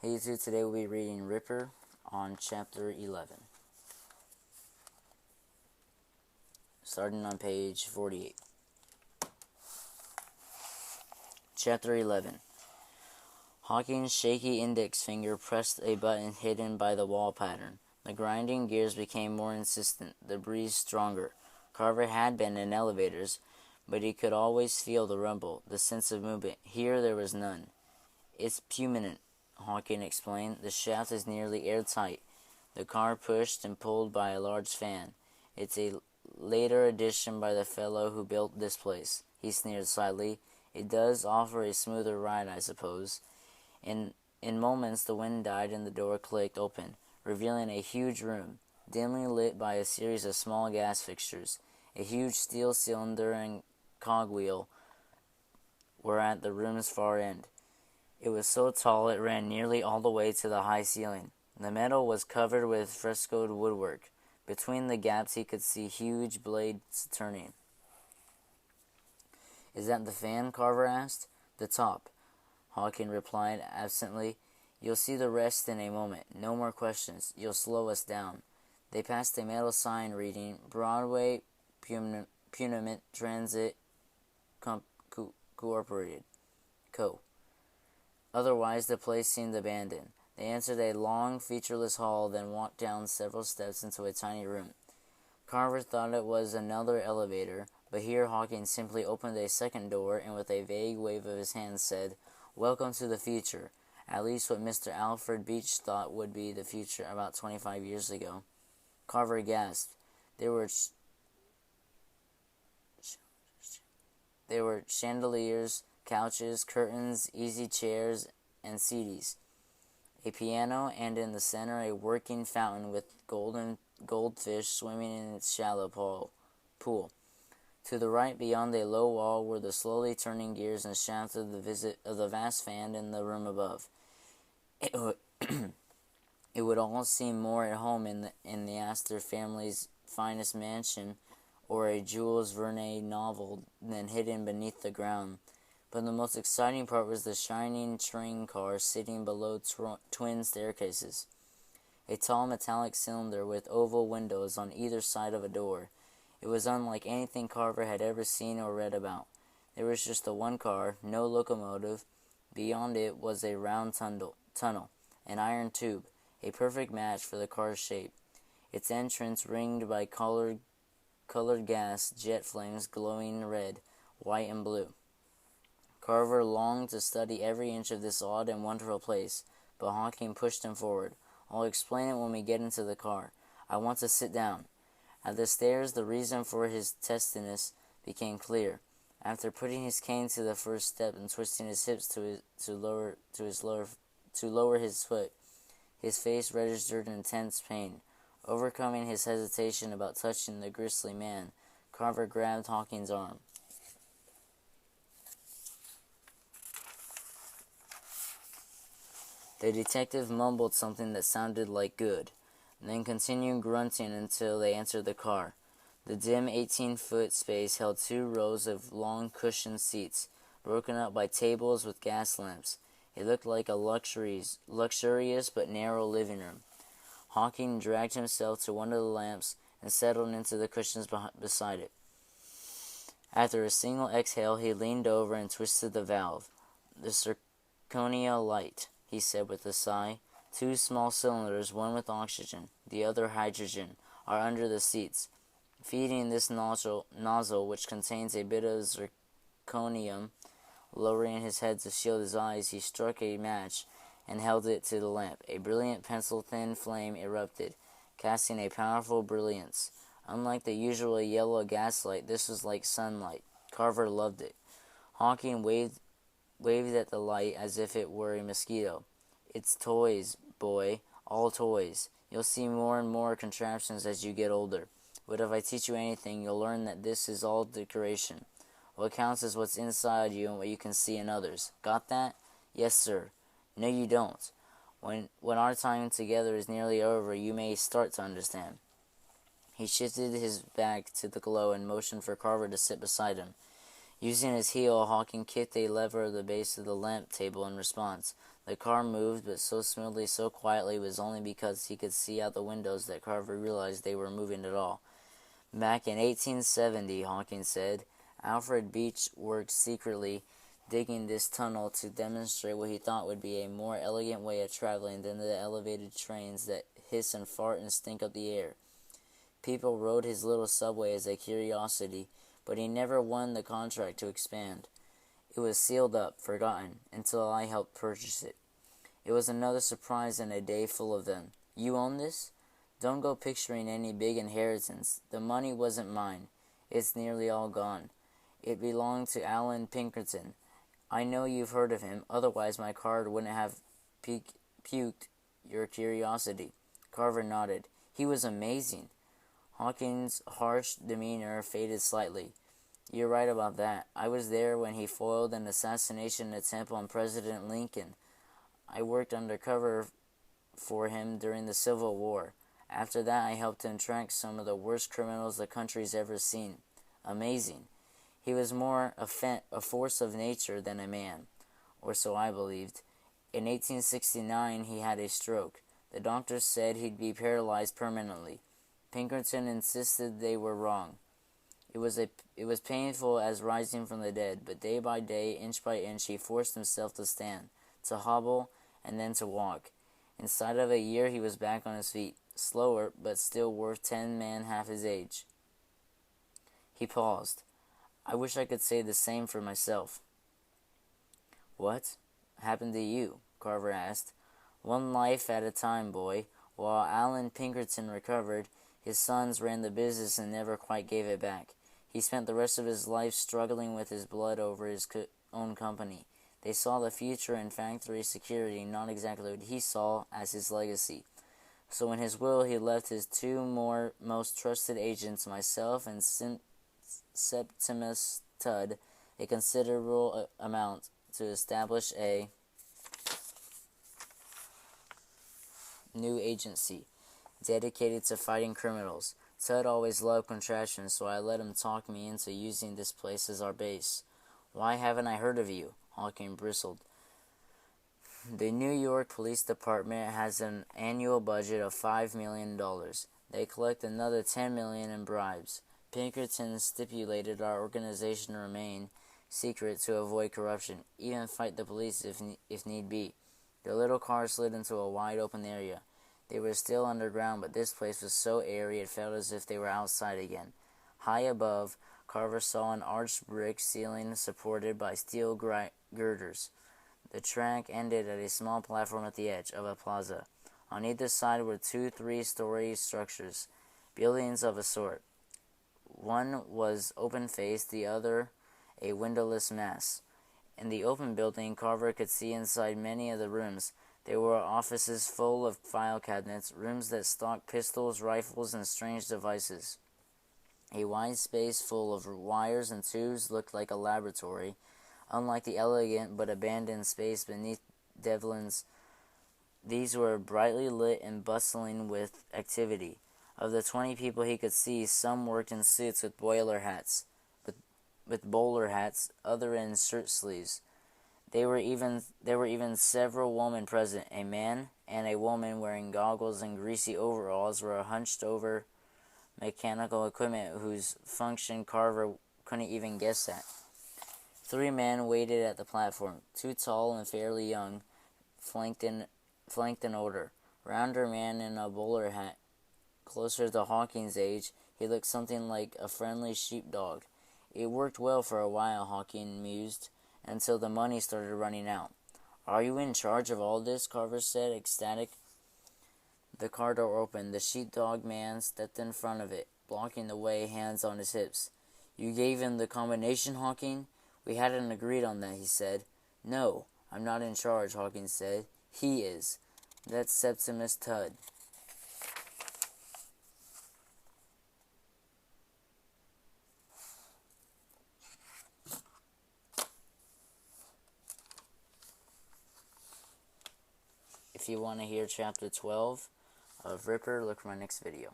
Hey YouTube, today we'll be reading Ripper on chapter 11. Starting on page 48. Chapter 11. Hawking's shaky index finger pressed a button hidden by the wall pattern. The grinding gears became more insistent, the breeze stronger. Carver had been in elevators, but he could always feel the rumble, the sense of movement. Here there was none. "It's permanent," Hawking explained. "The shaft is nearly airtight." The car pushed and pulled by a large fan. "It's a later addition by the fellow who built this place," he sneered slightly. "It does offer a smoother ride, I suppose." In moments the wind died and the door clicked open, revealing a huge room, dimly lit by a series of small gas fixtures. A huge steel cylinder and cogwheel were at the room's far end. It was so tall it ran nearly all the way to the high ceiling. The metal was covered with frescoed woodwork. Between the gaps he could see huge blades turning. "Is that the fan?" Carver asked. "The top," Hawking replied absently. "You'll see the rest in a moment. No more questions. You'll slow us down." They passed a metal sign reading Broadway Puniment Transit Cooperated Co. Otherwise, the place seemed abandoned. They entered a long, featureless hall, then walked down several steps into a tiny room. Carver thought it was another elevator, but here Hawking simply opened a second door and with a vague wave of his hand said, "Welcome to the future," at least what Mr. Alfred Beach thought would be the future about 25 years ago. Carver gasped. There were chandeliers, couches, curtains, easy chairs, and settees, a piano, and in the center a working fountain with goldfish swimming in its shallow pool. To the right, beyond a low wall, were the slowly turning gears and shafts of the vast fan in the room above. It would all seem more at home in the Astor family's finest mansion or a Jules Verne novel than hidden beneath the ground. But the most exciting part was the shining train car sitting below twin staircases. A tall metallic cylinder with oval windows on either side of a door. It was unlike anything Carver had ever seen or read about. There was just the one car, no locomotive. Beyond it was a round tunnel, an iron tube, a perfect match for the car's shape. Its entrance ringed by colored gas jet flames glowing red, white, and blue. Carver longed to study every inch of this odd and wonderful place, but Hawking pushed him forward. "I'll explain it when we get into the car. I want to sit down." At the stairs, the reason for his testiness became clear. After putting his cane to the first step and twisting his hips to lower his foot, his face registered intense pain. Overcoming his hesitation about touching the grisly man, Carver grabbed Hawking's arm. The detective mumbled something that sounded like "good," then continued grunting until they entered the car. The dim 18-foot space held 2 rows of long cushioned seats, broken up by tables with gas lamps. It looked like a luxurious but narrow living room. Hawking dragged himself to one of the lamps and settled into the cushions beside it. After a single exhale, he leaned over and twisted the valve. "The zirconia light," he said with a sigh. "2 small cylinders, one with oxygen, the other hydrogen, are under the seats. Feeding this nozzle, which contains a bit of zirconium." Lowering his head to shield his eyes, he struck a match and held it to the lamp. A brilliant pencil-thin flame erupted, casting a powerful brilliance. Unlike the usual yellow gaslight, this was like sunlight. Carver loved it. Hawking waved at the light as if it were a mosquito. "It's toys, boy, all toys. You'll see more and more contraptions as you get older. But if I teach you anything, you'll learn that this is all decoration. What counts is what's inside you and what you can see in others. Got that?" "Yes, sir." "No, you don't. When our time together is nearly over, you may start to understand." He shifted his back to the glow and motioned for Carver to sit beside him. Using his heel, Hawking kicked a lever at the base of the lamp table in response. The car moved, but so smoothly, so quietly, it was only because he could see out the windows that Carver realized they were moving at all. Back in 1870, Hawkins said, Alfred Beach worked secretly digging this tunnel to demonstrate what he thought would be a more elegant way of traveling than the elevated trains that hiss and fart and stink up the air. People rode his little subway as a curiosity, but he never won the contract to expand. It was sealed up, forgotten, until I helped purchase it. It was another surprise and a day full of them. You own this? Don't go picturing any big inheritance. The money wasn't mine. It's nearly all gone. It belonged to Alan Pinkerton. I know you've heard of him, otherwise my card wouldn't have piqued your curiosity. Carver nodded. He was amazing. Hawkins' harsh demeanor faded slightly. You're right about that. I was there when he foiled an assassination attempt on President Lincoln. I worked undercover for him during the Civil War. After that, I helped him track some of the worst criminals the country's ever seen. Amazing. He was more a force of nature than a man, or so I believed. In 1869, he had a stroke. The doctors said he'd be paralyzed permanently. Pinkerton insisted they were wrong. It was painful as rising from the dead, but day by day, inch by inch, he forced himself to stand, to hobble, and then to walk. Inside of a year, he was back on his feet, slower, but still worth 10 men half his age. He paused. I wish I could say the same for myself. What happened to you? Carver asked. One life at a time, boy. While Alan Pinkerton recovered, his sons ran the business and never quite gave it back. He spent the rest of his life struggling with his blood over his own company. They saw the future in factory security, not exactly what he saw as his legacy. So in his will, he left his two most trusted agents, myself and Septimus Tudd, a considerable amount to establish a new agency dedicated to fighting criminals. Tudd always loved contraptions, so I let him talk me into using this place as our base. Why haven't I heard of you? Hawkins bristled. The New York Police Department has an annual budget of $5 million. They collect another $10 million in bribes. Pinkerton stipulated our organization remain secret to avoid corruption, even fight the police if need be. The little car slid into a wide open area. They were still underground, but this place was so airy it felt as if they were outside again. High above, Carver saw an arched brick ceiling supported by steel girders. The track ended at a small platform at the edge of a plaza. On either side were 2 3-story structures, buildings of a sort. One was open-faced, the other a windowless mass. In the open building, Carver could see inside many of the rooms. There were offices full of file cabinets, rooms that stocked pistols, rifles, and strange devices. A wide space full of wires and tubes looked like a laboratory, unlike the elegant but abandoned space beneath Devlin's. These were brightly lit and bustling with activity. Of the 20 people he could see, some worked in suits with bowler hats, other in shirt sleeves. There were even several women present. A man and a woman wearing goggles and greasy overalls were hunched over mechanical equipment whose function Carver couldn't even guess at. 3 men waited at the platform, 2 tall and fairly young, flanked in order. Rounder man in a bowler hat, closer to Hawkins' age, he looked something like a friendly sheepdog. It worked well for a while, Hawkins mused, until the money started running out. Are you in charge of all this? Carver said, ecstatic. The car door opened. The sheepdog man stepped in front of it, blocking the way, hands on his hips. You gave him the combination, Hawkins? We hadn't agreed on that, he said. No, I'm not in charge, Hawkins said. He is. That's Septimus Tudd. If you want to hear Chapter 12 of Ripper, look for my next video.